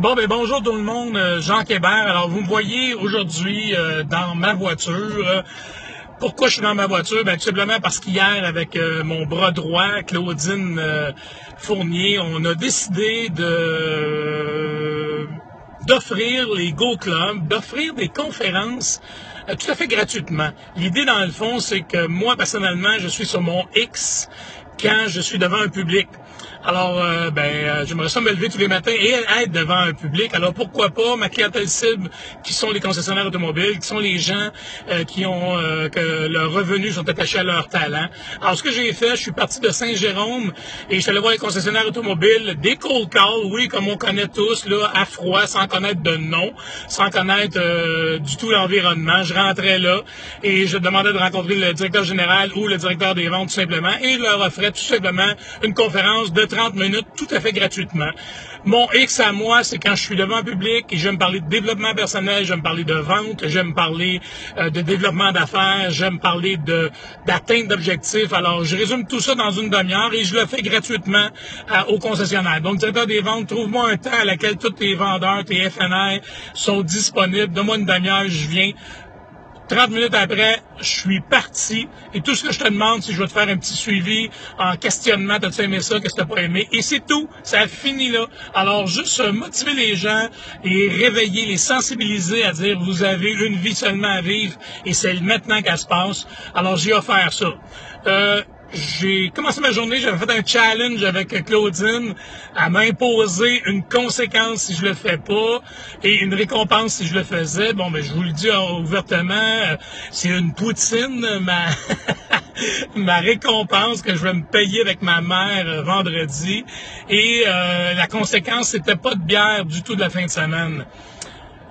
Bon, ben bonjour tout le monde, Jean Québert. Alors, vous me voyez aujourd'hui dans ma voiture. Pourquoi je suis dans ma voiture? Ben, tout simplement parce qu'hier, avec mon bras droit, Claudine Fournier, on a décidé d'offrir les Go Club, d'offrir des conférences tout à fait gratuitement. L'idée, dans le fond, c'est que moi, personnellement, je suis sur mon X quand je suis devant un public. Alors, j'aimerais ça me lever tous les matins et être devant un public. Alors, pourquoi pas ma clientèle cible, qui sont les concessionnaires automobiles, qui sont les gens qui ont que leurs revenus sont attachés à leur talent. Alors, ce que j'ai fait, je suis parti de Saint-Jérôme et je suis allé voir les concessionnaires automobiles, des cold calls, oui, comme on connaît tous, là, à froid, sans connaître de nom, sans connaître du tout l'environnement. Je rentrais là et je demandais de rencontrer le directeur général ou le directeur des ventes, tout simplement, et je leur offrais tout simplement une conférence de 30 minutes tout à fait gratuitement. Mon X à moi, c'est quand je suis devant un public et je vais me parler de développement personnel, je vais me parler de vente, je vais me parler de développement d'affaires, je vais me parler d'atteinte d'objectifs. Alors, je résume tout ça dans une demi-heure et je le fais gratuitement aux concessionnaires. Donc, directeur des ventes, trouve-moi un temps à laquelle tous tes vendeurs, tes FNR sont disponibles. Donne-moi une demi-heure, je viens. 30 minutes après, je suis parti et tout ce que je te demande, c'est que je vais te faire un petit suivi en questionnement. T'as-tu aimé ça? Qu'est-ce que t'as pas aimé? Et c'est tout. Ça a fini là. Alors, juste motiver les gens et réveiller, les sensibiliser à dire vous avez une vie seulement à vivre et c'est maintenant qu'elle se passe. Alors, j'ai offert ça. J'ai commencé ma journée, j'avais fait un challenge avec Claudine à m'imposer une conséquence si je le fais pas et une récompense si je le faisais. Bon, ben je vous le dis ouvertement, c'est une poutine, ma récompense que je vais me payer avec ma mère vendredi. Et la conséquence, c'était pas de bière du tout de la fin de semaine.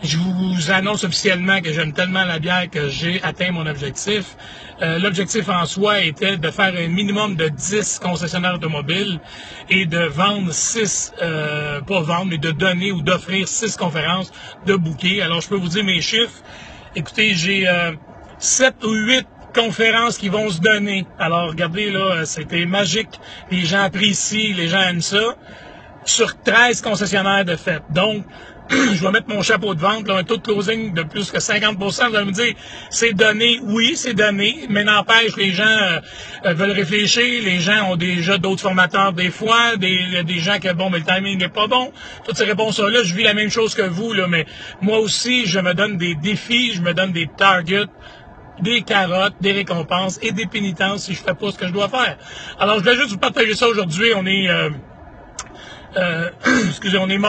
Je vous annonce officiellement que j'aime tellement la bière que j'ai atteint mon objectif. L'objectif en soi était de faire un minimum de 10 concessionnaires automobiles et de vendre 6, pas vendre, mais de donner ou d'offrir 6 conférences de bouquets. Alors, je peux vous dire mes chiffres. Écoutez, j'ai 7 ou 8 conférences qui vont se donner. Alors, regardez, là, c'était magique. Les gens apprécient, les gens aiment ça. Sur 13 concessionnaires de fait. Donc, je vais mettre mon chapeau de vente, là, un taux de closing de plus que 50%. Vous allez me dire, c'est donné. Oui, c'est donné, mais n'empêche, les gens veulent réfléchir. Les gens ont déjà d'autres formateurs des fois, des gens qui, bon, mais le timing n'est pas bon. Toutes ces réponses-là, je vis la même chose que vous, là, mais moi aussi, je me donne des défis, je me donne des targets, des carottes, des récompenses et des pénitences si je fais pas ce que je dois faire. Alors, je voulais juste vous partager ça aujourd'hui. On est... excusez, on est mort.